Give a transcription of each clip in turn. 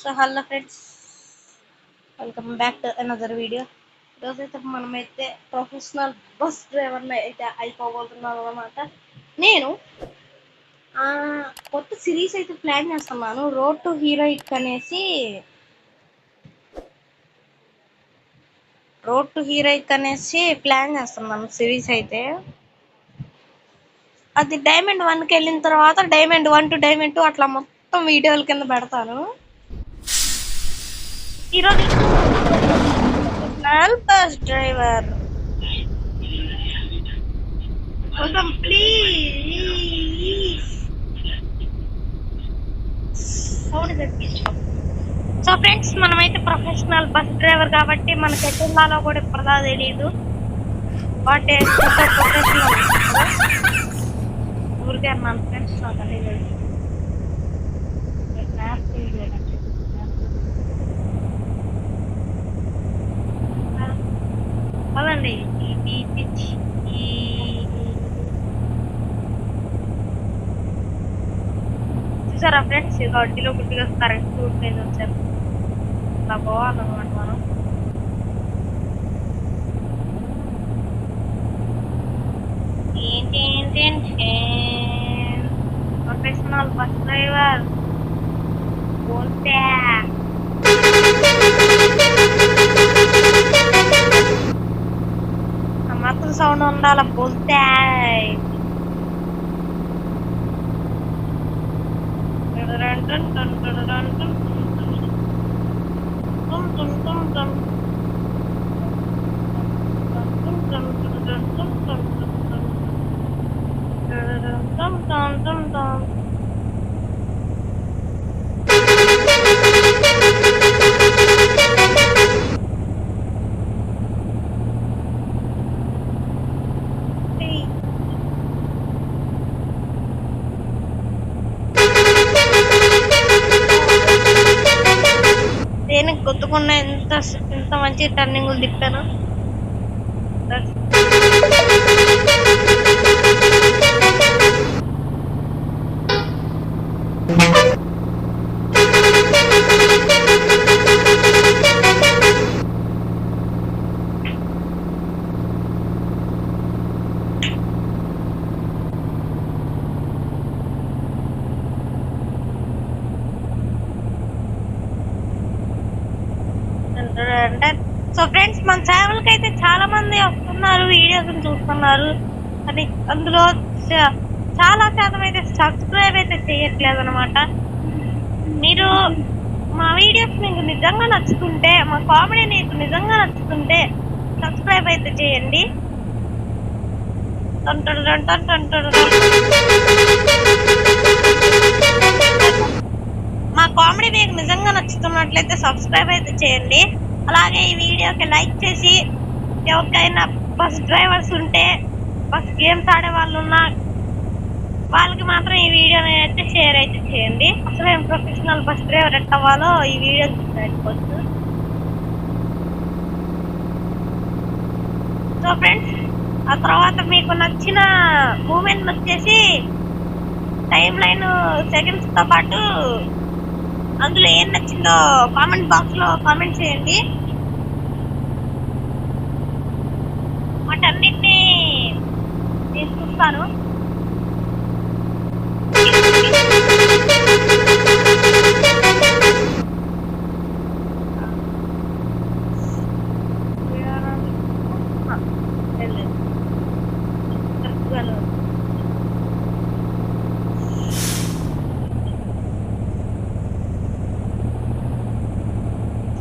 So hello friends, welcome back to another video. ఈరోజైతే మనమైతే professional bus డ్రైవర్ని అయితే అయిపోబోతున్నాం అనమాట. నేను కొత్త సిరీస్ అయితే ప్లాన్ చేస్తున్నాను. రోడ్ టు హీరోయిక్ అనేసి ప్లాన్ చేస్తున్నాను సిరీస్ అయితే. అది డైమండ్ 1కి వెళ్ళిన తర్వాత డైమండ్ 1 టు డైమండ్ 2 అట్లా మొత్తం వీడియోల కింద పెడతాను. ఈరోజు బస్ డ్రైవర్ కోసం ప్లీజ్ సౌండ్ తగ్గించాం. సో ఫ్రెండ్స్, మనమైతే ప్రొఫెషనల్ బస్ డ్రైవర్ కాబట్టి మనకి ఎటులాలో కూడా ఇప్పటిదా తెలియదు. వాట్ ప్రొఫెషనల్ ఊరికే అన్నాను ఫ్రెండ్స్, నాకు తెలియదు. అదండి చూసారా ఫ్రెండ్స్, ఇక వడ్డీలో గుడ్డిగా కరెక్ట్ మీద వచ్చాను. అలా పోవాలన్నమాట మనం. ప్రొఫెషనల్ బస్ డ్రైవర్ బోల్తే మాత్రం సౌండ్ ఉండాల బోల్తే. దేనికి గుర్తుకున్న ఇంత మంచి టర్నింగ్ తిప్పాను. సో ఫ్రెండ్స్, మన ఛానల్ కి అయితే చాలా మంది వస్తున్నారు, వీడియోస్ చూస్తున్నారు, అది అందులో చాలా శాతం అయితే సబ్స్క్రైబ్ అయితే చేయట్లేదు అనమాట. మీరు మా వీడియోస్ మీకు నిజంగా నచ్చుతుంటే, మా కామెడీ మీకు నిజంగా నచ్చుతుంటే సబ్స్క్రైబ్ అయితే చేయండి. మా కామెడీ మీకు నిజంగా నచ్చుతున్నట్లయితే సబ్స్క్రైబ్ అయితే చేయండి. అలాగే ఈ వీడియోకి లైక్ చేసి, ఎవరికైనా బస్ డ్రైవర్స్ ఉంటే, బస్ గేమ్స్ ఆడే వాళ్ళు ఉన్నా వాళ్ళకి మాత్రం ఈ వీడియోని అయితే షేర్ అయితే చేయండి. అసలు ఏం ప్రొఫెషనల్ బస్ డ్రైవర్ ఎట్ అవ్వాలో ఈ వీడియో చూసుకోవచ్చు. సో ఫ్రెండ్స్, ఆ తర్వాత మీకు నచ్చిన మూమెంట్ వచ్చేసి టైం లైన్ సెకండ్స్ తో పాటు అందులో ఏం నచ్చిందో కామెంట్ బాక్స్ లో కామెంట్ చేయండి. వాటన్నిటిని నేను చూస్తాను.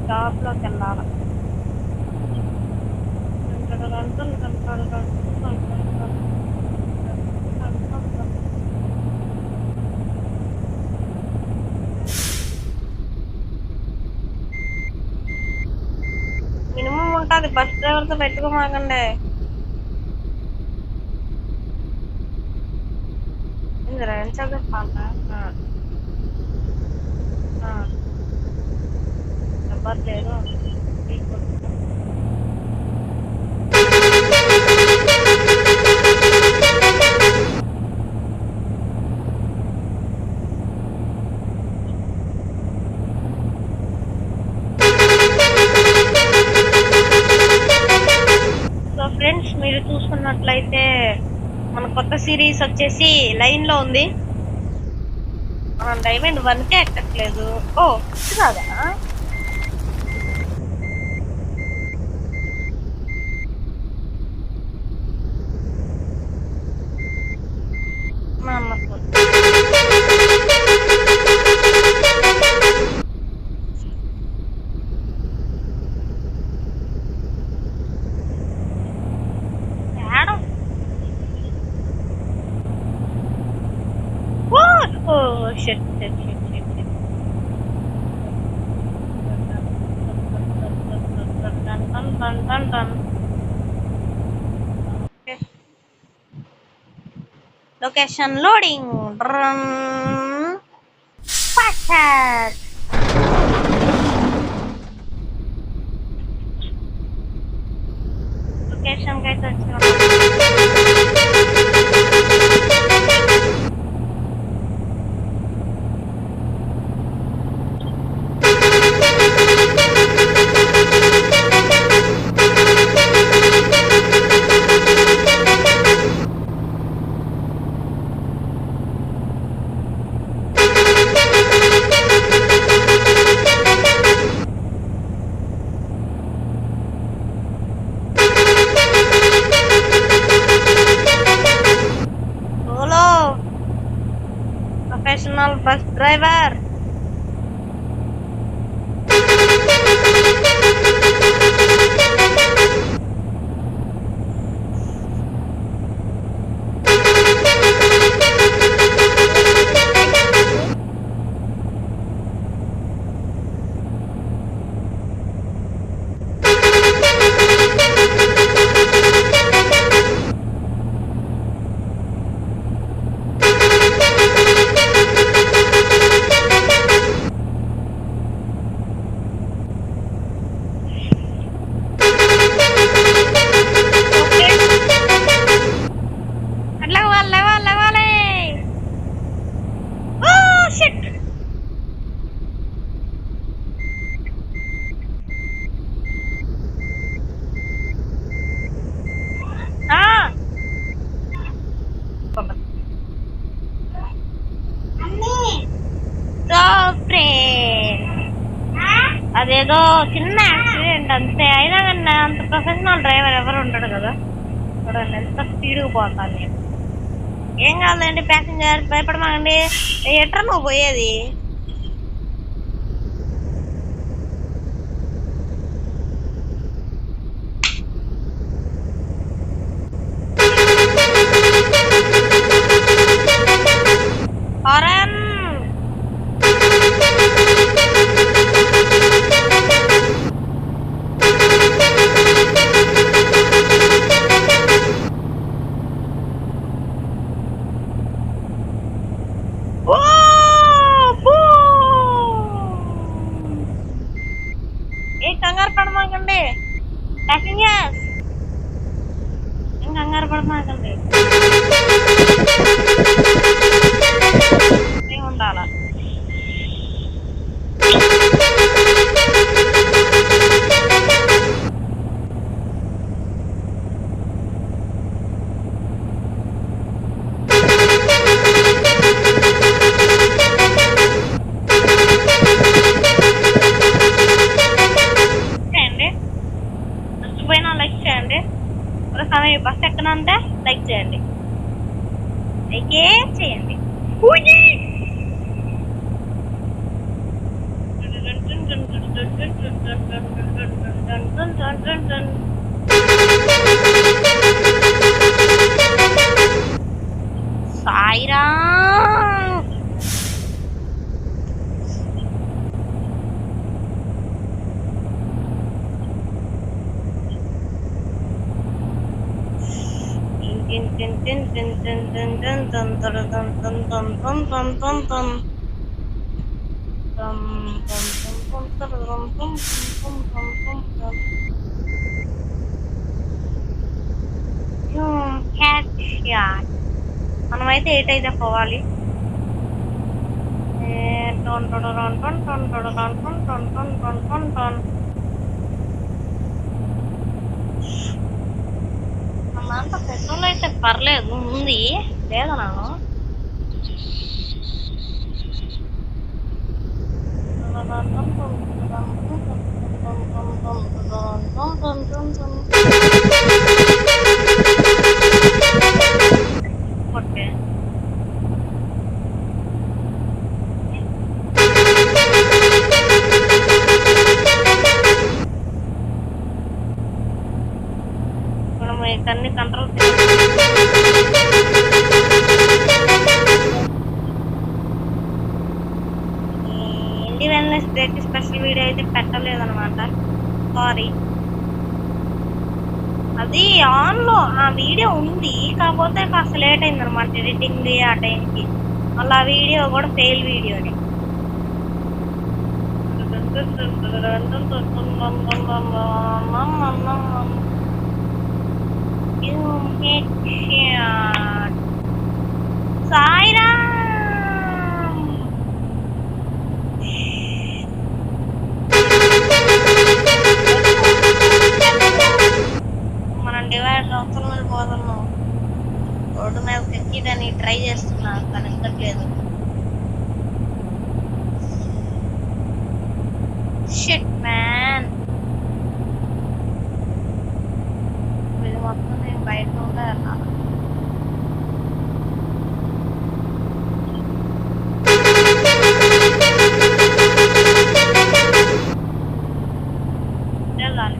స్టాప్ లోకి వెళ్ళాలి. మినిమం ఉంటుంది, బస్ డ్రైవర్తో పెట్టుకోమాకండి. ఎంత చెప్పాలి నెంబర్ లేదు. అయితే మన కొత్త సిరీస్ వచ్చేసి లైన్ లో ఉంది. మనం డైమండ్ 1కే ఎక్కట్లేదు. ఓ ఇది కాదా? మా అమ్మకు madam. Oh oh shit shit shit shit shit. టన్ టన్ టన్ టన్ టన్. Location loading. ఫాస్ట్ లొకేషన్ కి అయితే వచ్చిన సోలో ప్రొఫెషనల్ బస్ డ్రైవర్. అట్లా లేవాలి. Oh shit. సో ఫ్రెండ్, అదేదో చిన్న యాక్సిడెంట్ అంతే. అయినా కానీ అంత ప్రొఫెషనల్ డ్రైవర్ ఎవరు ఉంటాడు కదా. చూడండి ఎంత స్పీడ్గా పోతాను నేను. ఏం కాదండి ప్యాసింజర్, భయపడమాకండి. ఎట్రా నువ్వు పోయేది? హారన్. ఏ కంగారు పడమాకండి ప్యాసింజర్స్, ఏం కంగారు పడమాకండి. ఉండాలా లైక్ చేయండి. ఒకసారి బస్ ఎక్కనంటే లైక్ చేయండి. లైకే చేయండి. సాయిరా మనమైతే ఏటైతే పోవాలి. దాంట్లో పెట్రోల్ అయితే పర్లేదు ఉంది, లేదా నాను ఓకే. మనం ఇవన్నీ కంట్రోల్ ఇండిపెండెన్స్ డేకి స్పెషల్ వీడియో అయితే పెట్టలేదన్నమాట, సారీ. అది ఆన్లో ఆ వీడియో ఉంది, కాకపోతే కాస్త లేట్ అయింది అనమాట ఎడిటింగ్ ఆ టైంకి. మళ్ళీ ఆ వీడియో కూడా ఫెయిల్ వీడియోని. సాయిరా మనం డివైడర్ అవసరం మీద పోతున్నాం. రోడ్డు మీద ఎక్కిదని ట్రై చేస్తున్నా, కానీ ఎక్కట్లేదు. షిట్ మ్యాన్, ఇది మొత్తం నేను బయట ఉండే వెళ్ళాలి. వెళ్ళాలి.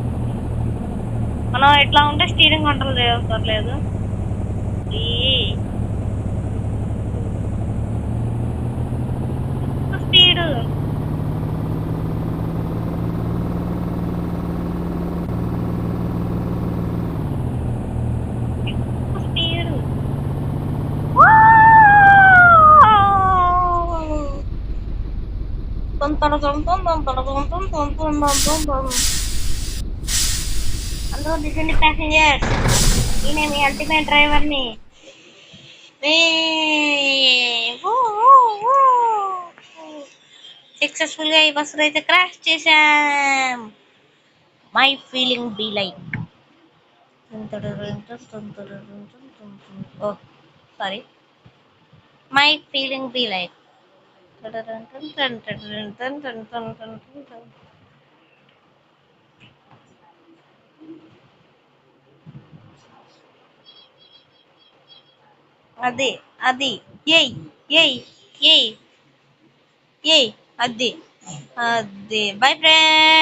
మనం ఇట్లా ఉంటే స్టీరింగ్ కంట్రోల్ చేయక్కర్లేదు. స్పీడ్ స్పీడ్ అందరూ దిగండి ప్యాసింజర్స్, నేనే మీ అల్టిమేట్ డ్రైవర్ని. సక్సెస్ఫుల్ గా ఈ బస్సులో అయితే క్రాష్ చేశాం. My feeling be like, oh sorry, my feeling be like. అది అది ఏయ్ ఏయ్ ఏయ్ ఏయ్ అది అది బై ఫ్రెండ్.